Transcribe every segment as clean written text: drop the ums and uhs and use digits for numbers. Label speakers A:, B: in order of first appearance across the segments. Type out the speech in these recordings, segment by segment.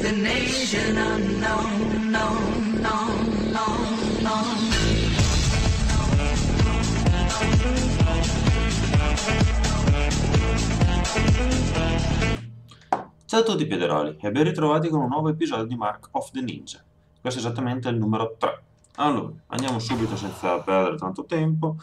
A: destination unknown, known, known, known, known.
B: Ciao a tutti piederoli e ben ritrovati con un nuovo episodio di Mark of the Ninja. Questo è esattamente il numero 3. Allora, andiamo subito senza perdere tanto tempo.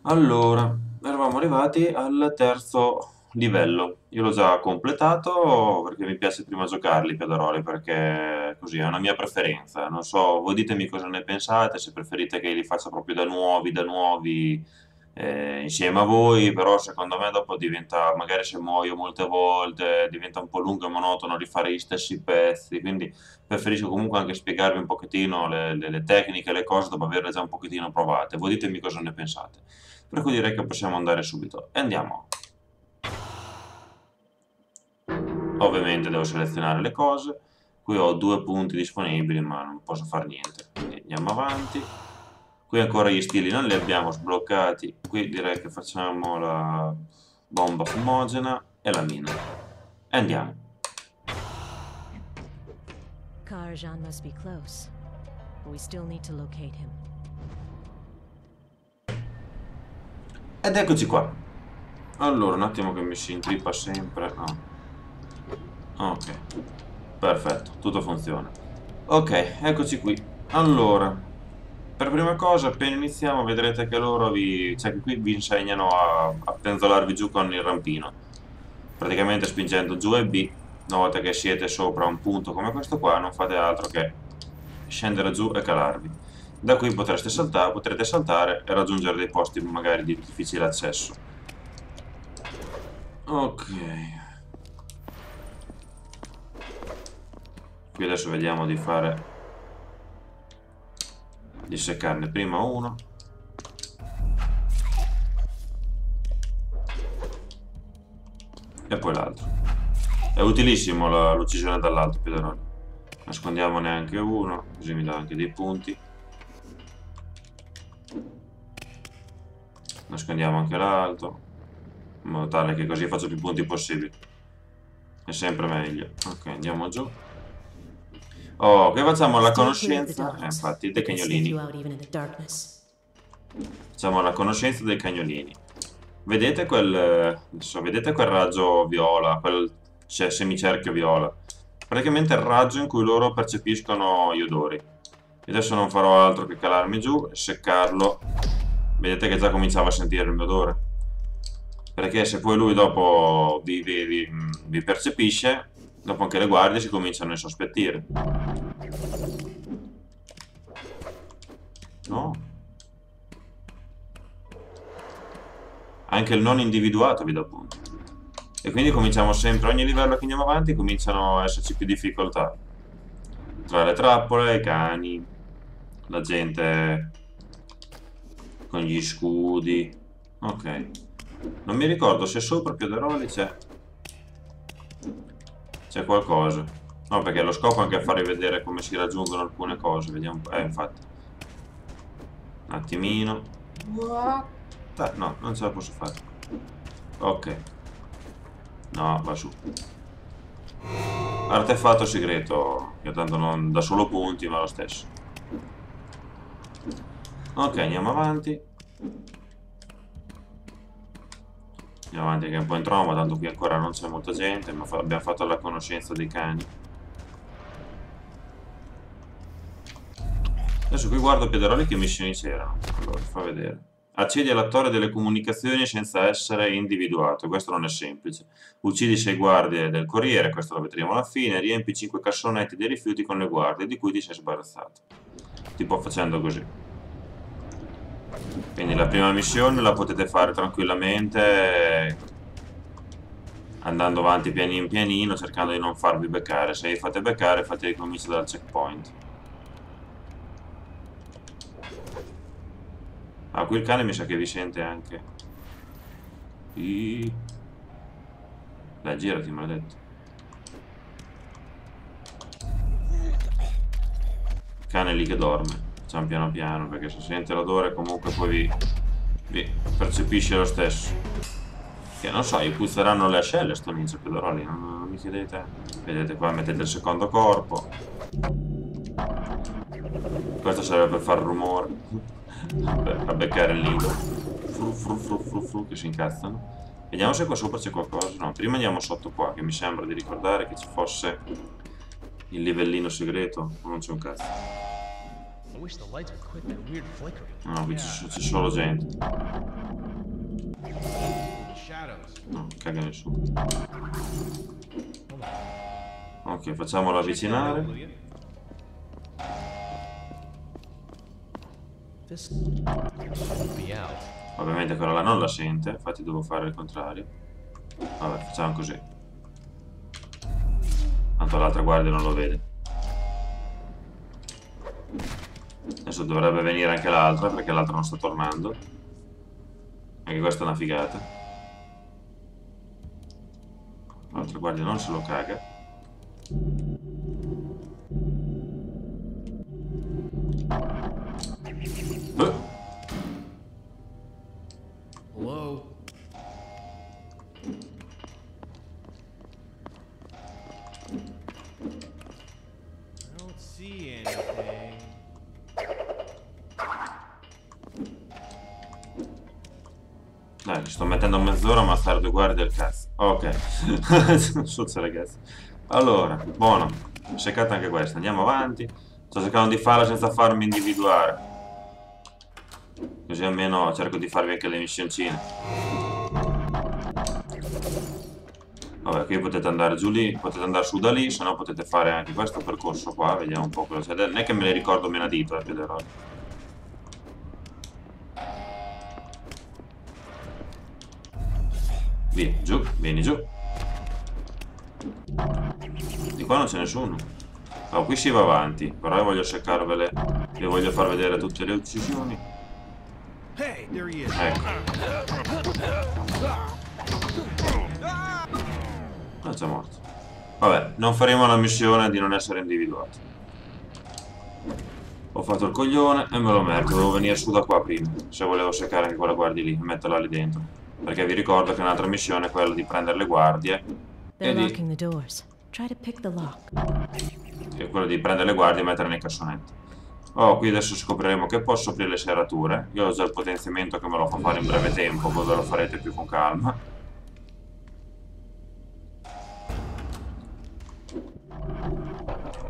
B: Allora, eravamo arrivati al terzo livello. Io l'ho già completato perché mi piace prima giocarli i piederoli, perché così è una mia preferenza. Non so, voi ditemi cosa ne pensate, se preferite che li faccia proprio da nuovi insieme a voi, però secondo me dopo diventa, magari se muoio molte volte, diventa un po' lungo e monotono rifare gli stessi pezzi, quindi preferisco comunque anche spiegarvi un pochettino le tecniche, le cose dopo averle già un pochettino provate. Voi ditemi cosa ne pensate. Per cui direi che possiamo andare subito. E andiamo. Ovviamente devo selezionare le cose. Qui ho 2 punti disponibili, ma non posso fare niente. Quindi andiamo avanti. Qui ancora gli stili non li abbiamo sbloccati. Qui direi che facciamo la bomba fumogena e la mina. E andiamo.
C: Karajan must be close, but we still need to locate him.
B: Ed eccoci qua. Allora, un attimo che mi si intrippa sempre. No. Ok. Perfetto, tutto funziona. Ok, eccoci qui. Allora, per prima cosa, appena iniziamo, vedrete che loro cioè che qui vi insegnano a penzolarvi giù con il rampino. Praticamente spingendo giù e B, una volta che siete sopra un punto come questo qua, non fate altro che scendere giù e calarvi. Da qui potrete saltare e raggiungere dei posti magari di difficile accesso. Ok. Qui adesso vediamo di seccarne prima uno. E poi l'altro. È utilissimo l'uccisione dall'alto, piederone. Nascondiamone anche uno, così mi dà anche dei punti. Nascondiamo anche l'altro, in modo tale che così faccio più punti possibili. È sempre meglio. Ok, andiamo giù. Oh, che facciamo la conoscenza? Infatti, dei cagnolini. Facciamo la conoscenza dei cagnolini. Vedete vedete quel raggio viola, quel semicerchio viola? Praticamente è il raggio in cui loro percepiscono gli odori. Io adesso non farò altro che calarmi giù e seccarlo. Vedete che già cominciava a sentire il mio odore. Perché se poi lui dopo vi percepisce, dopo anche le guardie si cominciano a insospettire. No? Anche il non individuato vi dà punti. E quindi cominciamo sempre, ogni livello che andiamo avanti cominciano a esserci più difficoltà. Tra le trappole, i cani, la gente con gli scudi. Ok. Non mi ricordo se sopra piederoli c'è qualcosa. No, perché lo scopo è anche a farvi vedere come si raggiungono alcune cose. Vediamo un po'. Infatti. Un attimino. No, non ce la posso fare. Ok. No, va su. Artefatto segreto, che tanto non dà solo punti, ma lo stesso. Ok, andiamo avanti. Andiamo avanti che è un po' in trauma, tanto qui ancora non c'è molta gente, ma abbiamo fatto la conoscenza dei cani. Adesso qui guardo piederoli che missioni c'erano. Allora, fa vedere. Accedi alla torre delle comunicazioni senza essere individuato, questo non è semplice. Uccidi 6 guardie del corriere, questo lo vedremo alla fine, riempi 5 cassonetti dei rifiuti con le guardie di cui ti sei sbarazzato. Tipo facendo così. Quindi la prima missione la potete fare tranquillamente andando avanti pianino pianino, cercando di non farvi beccare. Se vi fate beccare, fate ricominciare dal checkpoint. Ah, qui il cane mi sa che vi sente anche. Dai, girati, maledetto. Il cane lì che dorme. Facciamo piano piano, perché se sente l'odore comunque poi vi percepisce lo stesso. Che non so, gli puzzeranno le ascelle sto ninja pedoroli, non mi mi chiedete? Vedete qua, mettete il secondo corpo. Questo serve per far rumore. A beccare il nido. Fru fru fru fru fru che si incazzano. Vediamo se qua sopra c'è qualcosa. No, prima andiamo sotto qua, che mi sembra di ricordare che ci fosse il livellino segreto. Non c'è un cazzo. No, qui c'è solo gente. No, caga nessuno. Ok, facciamolo avvicinare. Ovviamente quella là non la sente, infatti devo fare il contrario. Vabbè, facciamo così. Tanto l'altra guardia non lo vede. Adesso dovrebbe venire anche l'altra, perché l'altra non sta tornando. Anche questa è una figata. L'altra guardia non se lo caga.
D: Hello? I don't see anything.
B: Dai, ci sto mettendo mezz'ora ma stare due guardie al cazzo. Ok. Sozza ragazzi. Allora, buono. Seccata anche questa. Andiamo avanti. Sto cercando di farla senza farmi individuare. Così almeno cerco di farvi anche le missioncine. Vabbè, qui potete andare giù lì, potete andare su da lì, se no potete fare anche questo percorso qua. Vediamo un po' cosa c'è. Non è che me le ricordo meno a dito, Piederoli. Via, giù, vieni giù. Di qua non c'è nessuno. Oh, qui si va avanti, però io voglio seccarvele. Vi voglio far vedere tutte le uccisioni.
D: Hey, there he is.
B: Ecco. Ah, c'è morto. Vabbè, non faremo la missione di non essere individuati. Ho fatto il coglione e me lo merito. Devo venire su da qua prima, se volevo seccare anche quella guardia lì e metterla lì dentro. Perché vi ricordo che un'altra missione è quella di prendere le guardie e
C: They're
B: di...
C: locking the doors. Try to pick the lock.
B: è quello di prendere le guardie e mettere nei cassonetti. Oh, qui adesso scopriremo che posso aprire le serrature. Io ho già il potenziamento che me lo fa fare in breve tempo, voi ve lo farete più con calma.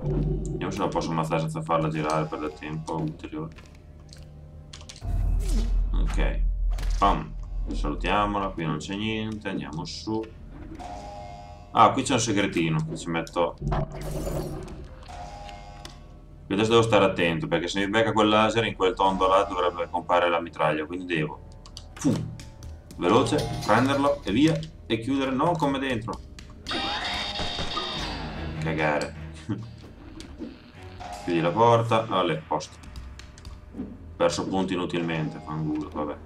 B: Vediamo se la posso ammazzare senza farla girare per del tempo ulteriore. Ok. Pam. Salutiamola, qui non c'è niente, andiamo su. Ah, qui c'è un segretino che ci metto. Qui adesso devo stare attento perché se mi becca quel laser in quel tondo là dovrebbe comparire la mitraglia, quindi devo veloce, prenderlo e via e chiudere, non come dentro. Cagare. Chiudi la porta, alle, posto. Perso punti inutilmente, fanculo, vabbè.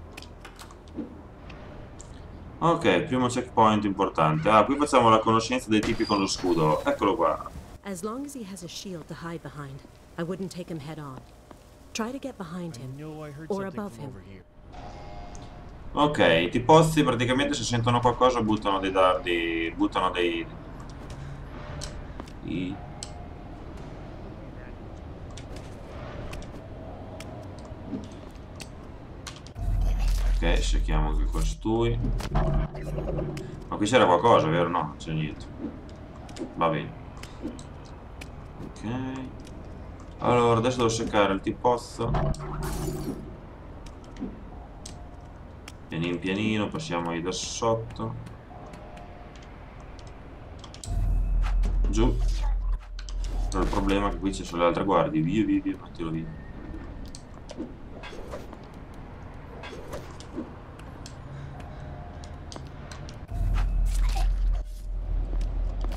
B: Ok, primo checkpoint importante. Ah, qui facciamo la conoscenza dei tipi con lo scudo. Eccolo qua.
C: As long as he has a shield to hide behind, I wouldn't take him head on. Try to get behind
D: I
C: him,
D: know I heard
C: or
D: something
C: above
D: from
C: him.
D: over here.
B: Ok, i tipozzi praticamente se sentono qualcosa buttano dei dardi, buttano dei... Ok, cerchiamo anche costui. Ma qui c'era qualcosa, vero? No, non c'è niente. Va bene. Ok. Allora, adesso devo cercare il tipozzo. Pianino pianino, passiamo da sotto. Giù. Però il problema è che qui ci sono le altre guardie. Via, via, via, mettilo via.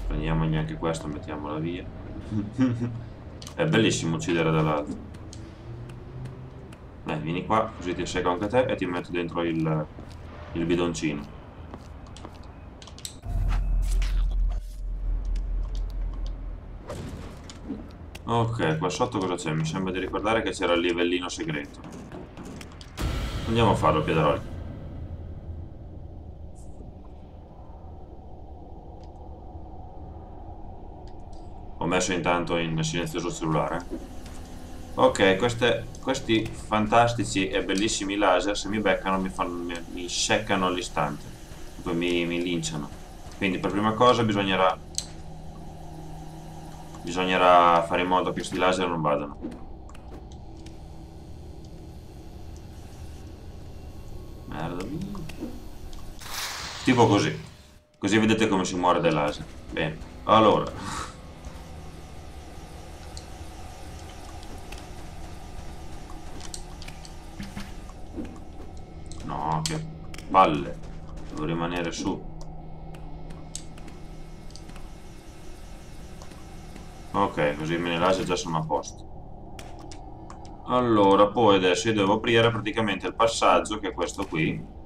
B: Prendiamogli anche questo, mettiamola via. È bellissimo uccidere dall'alto. Dai, vieni qua, così ti secco anche te e ti metto dentro il bidoncino. Ok, qua sotto cosa c'è? Mi sembra di ricordare che c'era il livellino segreto. Andiamo a farlo, Piederoli. messo intanto in silenzioso cellulare. Ok, questi fantastici e bellissimi laser, se mi beccano mi seccano all'istante. Poi mi linciano. Quindi per prima cosa bisognerà fare in modo che questi laser non vadano. Merda. Tipo così. Così vedete come si muore dai laser. Bene. Allora. No, che palle. Devo rimanere su. Ok, così i miei laser già sono a posto. Allora, poi adesso io devo aprire praticamente il passaggio, che è questo qui.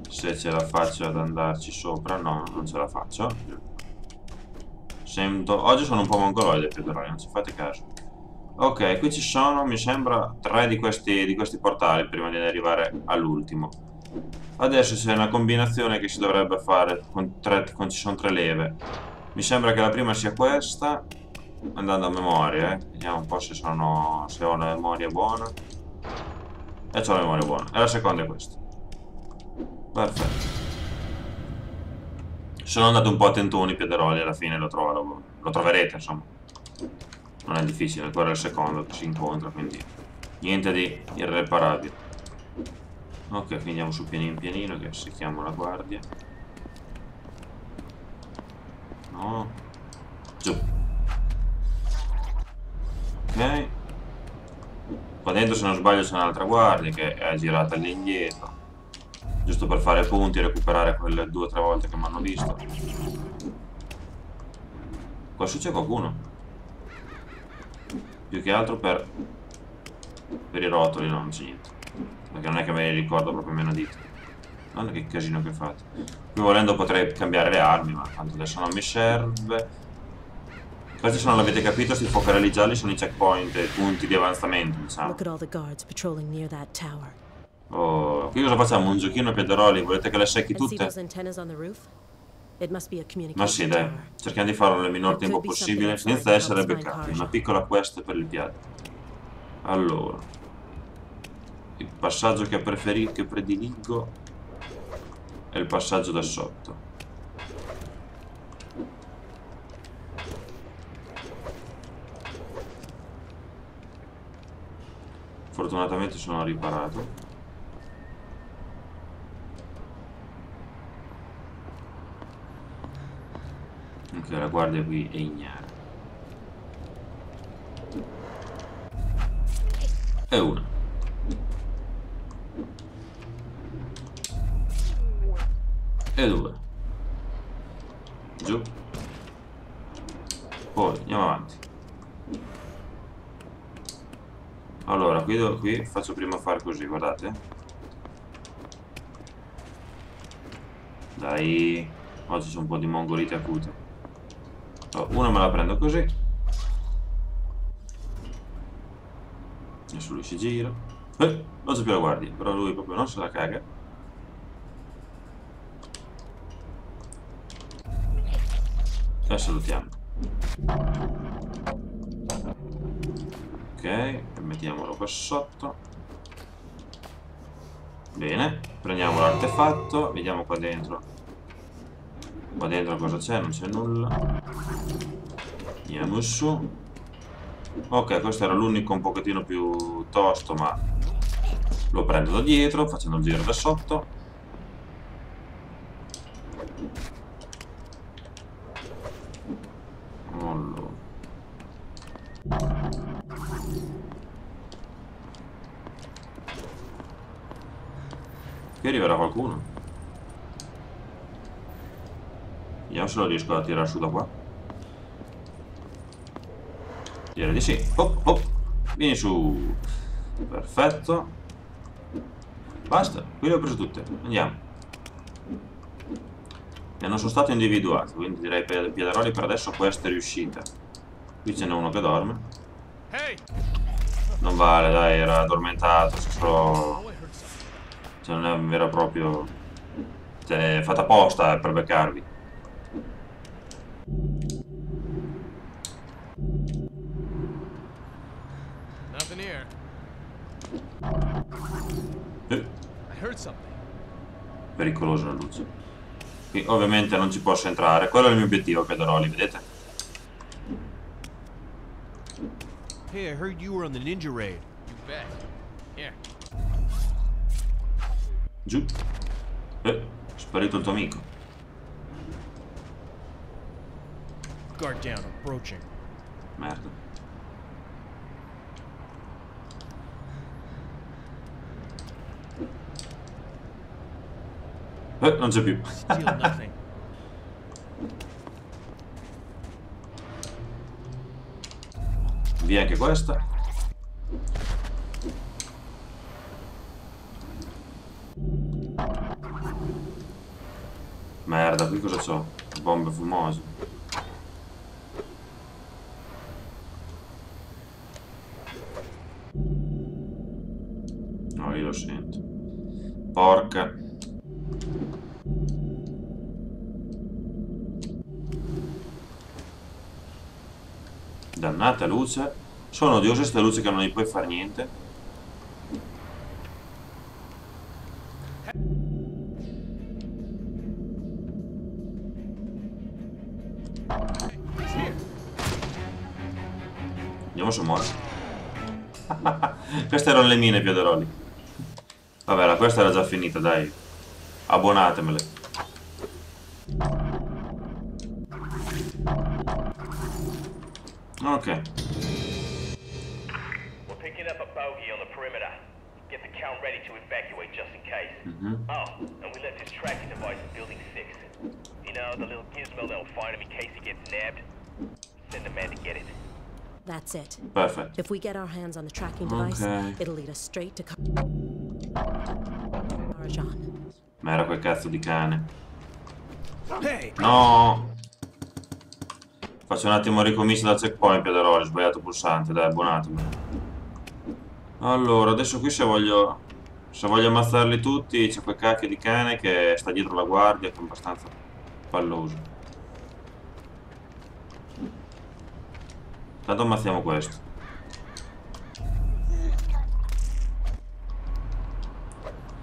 B: Se ce la faccio ad andarci sopra. No, non ce la faccio. Oggi sono un po' mongoloide, però non ci fate caso. Ok, qui ci sono, mi sembra, 3 di questi portali prima di arrivare all'ultimo. Adesso c'è una combinazione che si dovrebbe fare ci sono 3 leve. Mi sembra che la prima sia questa, andando a memoria, vediamo un po' se ho la memoria buona. E c'ho la memoria buona. E la seconda è questa. Perfetto. Sono andato un po' a tentoni, Piederoli, alla fine lo troverete, insomma. Non è difficile, ancora il secondo che si incontra, quindi niente di irreparabile. Ok, quindi andiamo su pianino pianino, che si chiama la guardia. No. Giù. Ok. Qua dentro, se non sbaglio, c'è un'altra guardia che è girata lì indietro. Giusto per fare punti e recuperare quelle 2 o 3 volte che mi hanno visto. Qua su c'è qualcuno. Più che altro per i rotoli, no, non c'è niente. Perché non è che me li ricordo proprio meno dito. Guarda che casino che fate. Qui volendo potrei cambiare le armi, ma tanto adesso non mi serve. Questi, se non l'avete capito, questi focherelli gialli sono i checkpoint, i punti di avanzamento, diciamo.
C: Look at all the guards patrolling near that tower.
B: Oh, qui cosa facciamo? Un giochino a Piederoli? Volete che le secchi
C: And see
B: tutte?
C: those antennas on the roof? It must be a
B: Ma sì,
C: communication
B: dai,
C: tower.
B: cerchiamo di farlo nel minor tempo possibile, senza essere beccati. Una piccola quest per il piatto. Allora, il passaggio che prediligo è il passaggio da sotto. Fortunatamente sono riparato. Ok, la guardia qui è ignara. E una. E 2. Giù. Poi andiamo avanti. Allora, qui faccio prima fare così, guardate. Dai, oggi c'è un po' di mongolite acute. Una me la prendo così. Adesso lui si gira. Non c'è più la guardia, però lui proprio non se la caga. E salutiamo. Ok, mettiamolo qua sotto. Bene, prendiamo l'artefatto, vediamo qua dentro. Qua dentro cosa c'è? Non c'è nulla. Andiamo su. Ok, questo era l'unico un pochettino più tosto, ma lo prendo da dietro, facendo il giro da sotto. Allora. Qui arriverà qualcuno. Vediamo se lo riesco a tirare su da qua. Direi di sì. Hop, hop. Vieni su. Perfetto. Basta, qui le ho prese tutte. Andiamo. E non sono state individuate, quindi direi per Piederoli per adesso questa è riuscita. Qui ce n'è uno che dorme. Non vale, dai, era addormentato, cioè non è un vero e proprio... Cioè, è fatta apposta per beccarvi.
D: Nothing here.
B: Eh,
D: I heard something.
B: pericolosa la luce. Qui ovviamente non ci posso entrare. Quello è il mio obiettivo, Piederoli, vedete?
D: Hey, I heard you were on the ninja raid. You bet. Here.
B: Giù. È sparito il tuo amico.
D: Guard down, approaching.
B: Merda. Non c'è più.
D: Steal nothing.
B: Via anche questa. Merda, qui cosa c'ho? Bombe fumose. No, io lo sento. Porca. Dannata luce. Sono odiose queste luci che non gli puoi fare niente. Vediamo se muore. Queste erano le mine, Piederoli. Vabbè, la questa era già finita, dai. Abbonatemele. Ok.
E: We're picking up a bogey on the perimeter. Get the count ready to evacuate just in case. Oh, and we left his tracking device in building 6. You know, the little gizmo that'll find him in case he gets nabbed? Send a man to get it.
C: That's it.
B: Perfetto.
C: If we get our hands on the tracking device,
B: Okay.
C: it'll lead us straight to Karajan.
B: Ma era quel cazzo di cane.
D: Hey!
B: No! Faccio un attimo ricomincio dal checkpoint, Piederoli, ho sbagliato pulsante, dai, abbonatemi. Allora, adesso qui se voglio ammazzarli tutti, c'è quel cacchio di cane che sta dietro la guardia, che è abbastanza palloso. Tanto ammazziamo questo.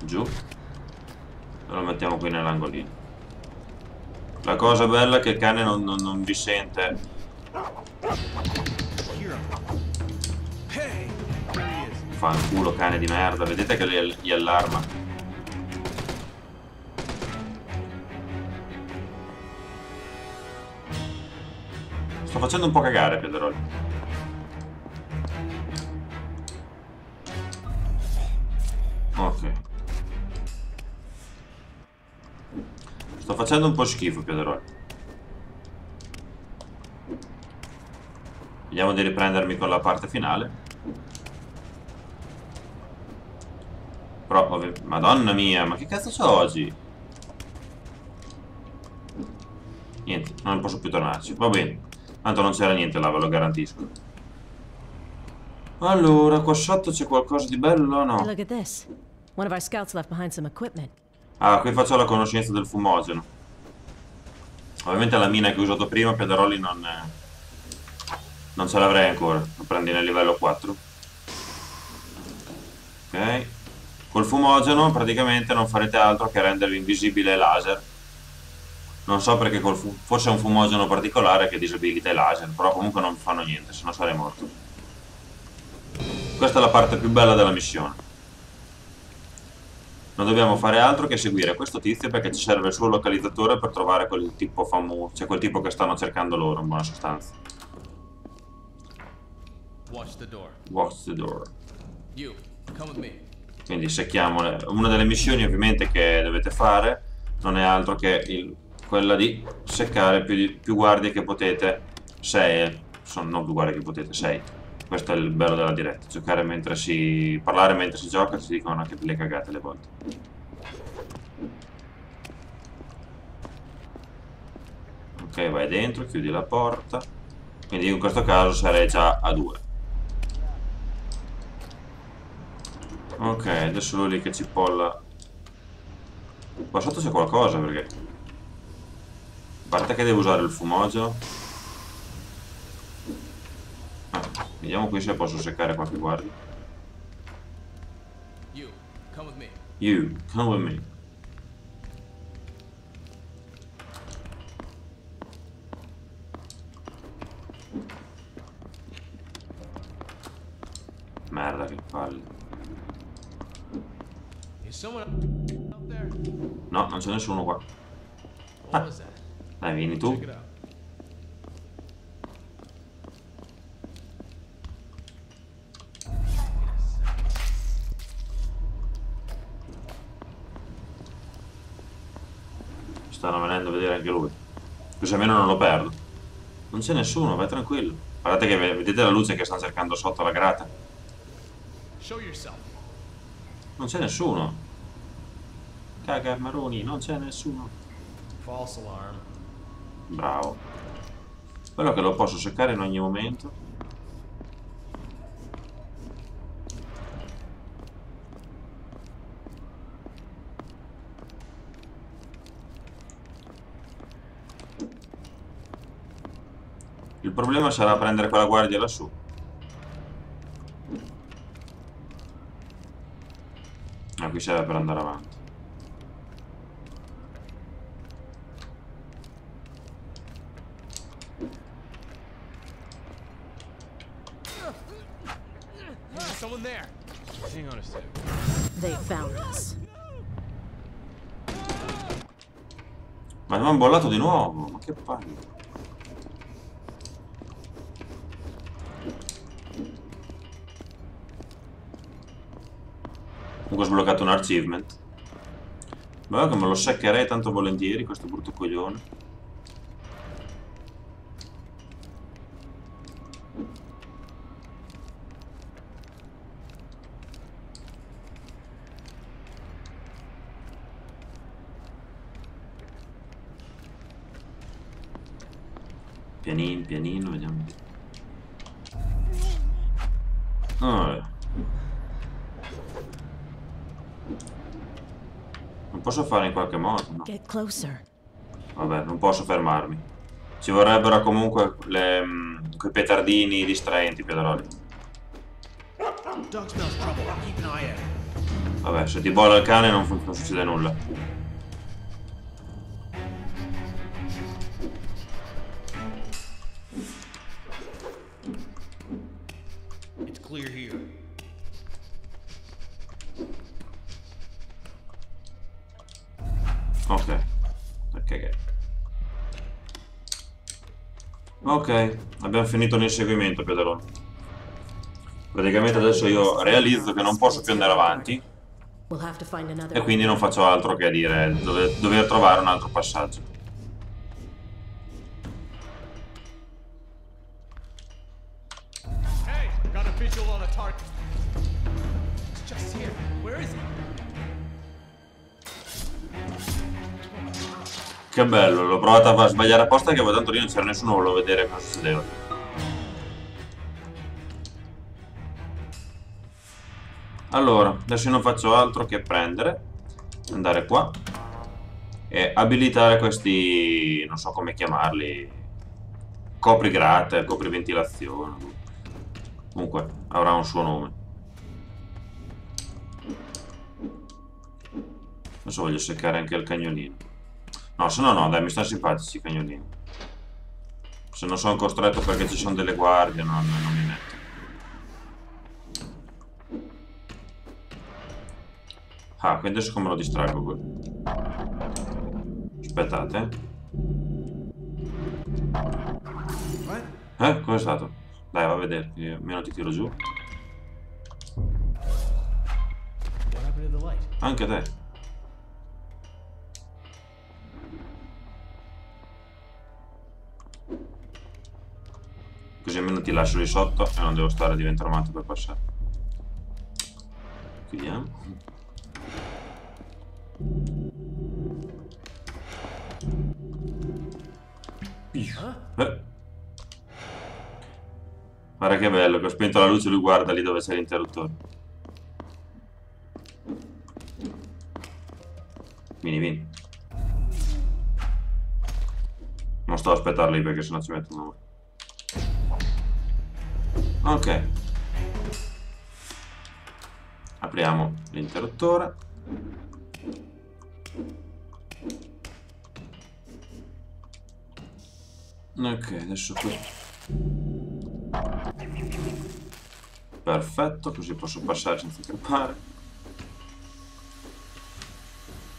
B: Giù. E lo mettiamo qui nell'angolino. La cosa bella è che il cane non vi sente.
D: Here. Hey! There he is.
B: Fanculo cane di merda, vedete che gli allarma. Sto facendo un po' cagare, Piederoli. Ok. Sto facendo un po' schifo, Piederoli. Vediamo di riprendermi con la parte finale. Però, madonna mia, ma che cazzo c'ho oggi? Niente, non posso più tornarci. Va bene. Tanto non c'era niente là, ve lo garantisco. Allora, qua sotto c'è qualcosa di bello o
C: Hey,
B: no?
C: look at this. One of our scouts left behind some equipment.
B: Ah, qui faccio la conoscenza del fumogeno. Ovviamente la mina che ho usato prima, Piederoli, non ce l'avrei ancora. Lo prendi nel livello 4. Ok. Col fumogeno praticamente non farete altro che rendervi invisibile ai laser. Non so perché forse è un fumogeno particolare che disabilita i laser, però comunque non fanno niente, se no sarei morto. Questa è la parte più bella della missione. Non dobbiamo fare altro che seguire questo tizio perché ci serve il suo localizzatore per trovare quel tipo famoso, cioè quel tipo che stanno cercando loro, in buona sostanza.
F: Watch the door.
B: Watch the door.
F: You, come with me.
B: Quindi secchiamole. Una delle missioni ovviamente che dovete fare non è altro che quella di seccare più guardie che potete. 6, non più guardie che potete, 6. Questo è il bello della diretta, giocare mentre parlare mentre si gioca, si dicono anche delle cagate alle volte. Ok, vai dentro, chiudi la porta. Quindi in questo caso sarei già a 2. Ok, adesso lui lì che cipolla. Qua sotto c'è qualcosa perché... A parte che devo usare il fumogeno. Ah, Vediamo qui se posso seccare qualche guardia.
F: You, come with me.
B: You, come with me. Merda, che palle.
F: Is someone out there?
B: No, non c'è nessuno qua.
F: What was that?
B: Dai, vieni tu.
F: Check it out.
B: Stanno venendo a vedere anche lui. Così almeno non lo perdo. Non c'è nessuno, vai tranquillo. Guardate che vedete la luce che stanno cercando sotto la grata.
F: Show yourself.
B: Non c'è nessuno. Caga maroni, non c'è nessuno.
F: False alarm.
B: Bravo. Quello che lo posso seccare in ogni momento. Il problema sarà prendere quella guardia lassù. Ah, qui serve per andare avanti.
F: There's someone there.
D: Hang on a sec.
C: They found us.
B: Ma mi hanno bollato di nuovo, ma che palle. Comunque ho sbloccato un achievement. Vabbè che me lo seccherei tanto volentieri questo brutto coglione. Pianino, pianino, vediamo. Allora. Non posso fare in qualche modo, no?
C: Get closer.
B: Vabbè, non posso fermarmi. Ci vorrebbero comunque quei petardini distraenti, Piedroli.
D: Dog smells trouble. Keep an eye out.
B: Vabbè, se ti bolla il cane non succede nulla.
D: It's clear here.
B: Ok. Ok, abbiamo finito l'inseguimento, Piedrone. Praticamente adesso io realizzo che non posso più andare avanti
C: We'll have to find another.
B: e quindi non faccio altro che dire dover trovare un altro passaggio.
F: Hey, got a visual on a target. It's just here. Where is he?
B: Che bello, l'ho provato a sbagliare apposta che tanto lì non c'era nessuno, volevo vedere cosa succedeva. Allora, adesso non faccio altro che prendere, andare qua e abilitare questi, non so come chiamarli, coprigrate, copriventilazione. Comunque, avrà un suo nome. Adesso voglio seccare anche il cagnolino. No, se no no, dai, mi stanno simpatici i cagnolini. Se non sono costretto perché ci sono delle guardie, non mi metto. Ah, quindi adesso come lo distraggo quello? Aspettate. Cos'è stato? Dai, va a vedere, io almeno ti tiro giù.
F: What happened to the light?
B: Anche te. Così almeno ti lascio lì sotto e non devo stare a diventare matto per passare. Chiudiamo. Guarda che bello, che ho spento la luce e lui guarda lì dove c'è l'interruttore. Vieni. Non sto a aspettarli perché sennò ci metto un'ora. Ok. Apriamo l'interruttore. Ok, adesso qui. Perfetto, così posso passare senza crepare.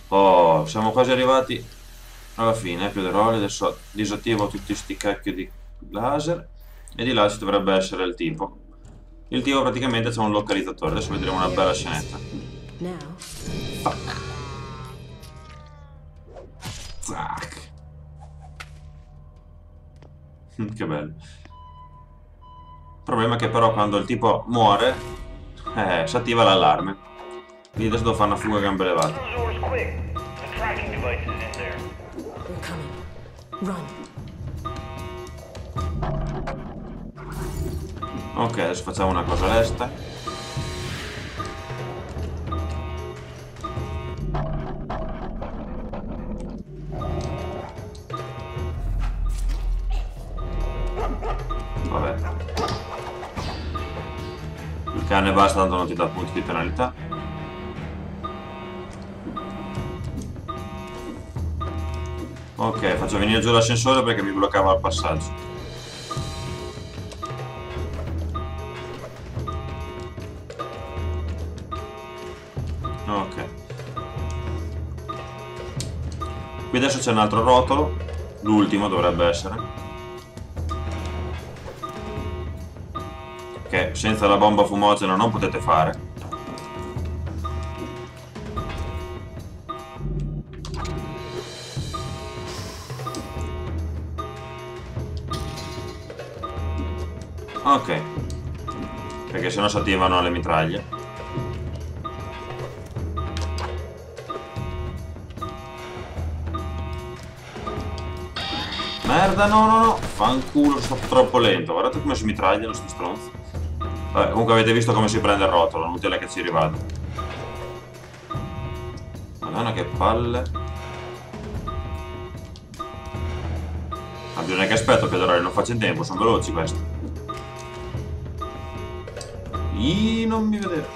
B: Oh, siamo quasi arrivati alla fine, Piederoli. Adesso disattivo tutti sti cacchio di laser. E di là ci dovrebbe essere il tipo. Il tipo praticamente c'è un localizzatore. Adesso vedremo una bella scenetta.
C: Now,
B: Fuck. Zac. Che bello. Il problema è che però quando il tipo muore si attiva l'allarme. Quindi adesso devo fare una fuga a gambe levate.
E: Doors quick. The tracking device is in there.
C: they're coming. Run.
B: Ok, adesso facciamo una cosa lesta. Vabbè. Il cane basta, tanto non ti dà punti di penalità. Ok, faccio venire giù l'ascensore perché mi bloccava il passaggio. Ok. Qui adesso c'è un altro rotolo. L'ultimo dovrebbe essere. Che senza la bomba fumogena non potete fare. Ok. Perché sennò si attivano le mitraglie. Merda, no, no, no. Fanculo, sono troppo lento. Guardate come si mitragliano sti stronzi. Vabbè, comunque avete visto come si prende il rotolo. Inutile che ci rivado. Madonna, che palle. Ma bisogna che aspetto, Piederoli, non faccio in tempo. Sono veloci questi. Non mi vedete.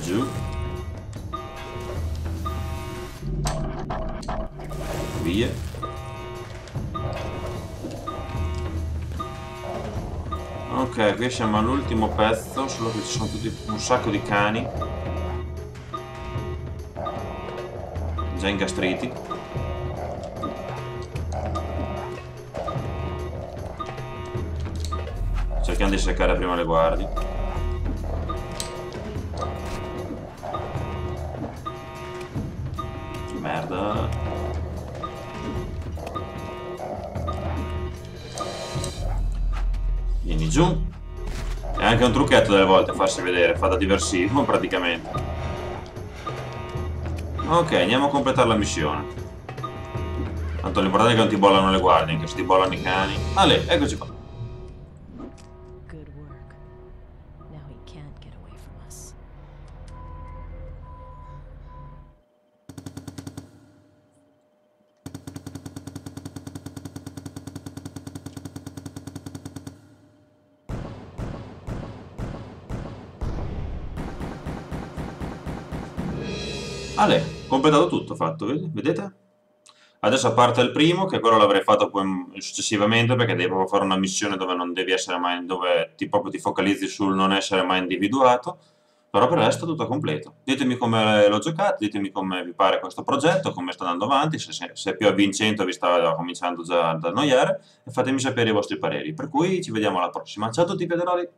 B: Giù. Via. Ok, qui siamo all'ultimo pezzo, solo che ci sono tutti un sacco di cani. Già ingastriti. Cerchiamo di seccare prima le guardie. Merda. Vieni giù. È anche un trucchetto delle volte farsi vedere, fa da diversivo praticamente. Ok, andiamo a completare la missione. Tanto l'importante è che non ti bollano le guardie, anche se ti bollano i cani. Ale, eccoci qua.
C: Good work. Now he can't get away from us.
B: Ale, completato tutto, fatto, vedete? Adesso a parte il primo, che quello l'avrei fatto poi successivamente, perché devi proprio fare una missione dove non devi essere mai, dove proprio ti focalizzi sul non essere mai individuato, però per il resto tutto completo. Ditemi come l'ho giocato, ditemi come vi pare questo progetto, come sta andando avanti, se è più avvincente o vi sta cominciando già ad annoiare, e fatemi sapere i vostri pareri. Per cui ci vediamo alla prossima. Ciao a tutti, Piederoli!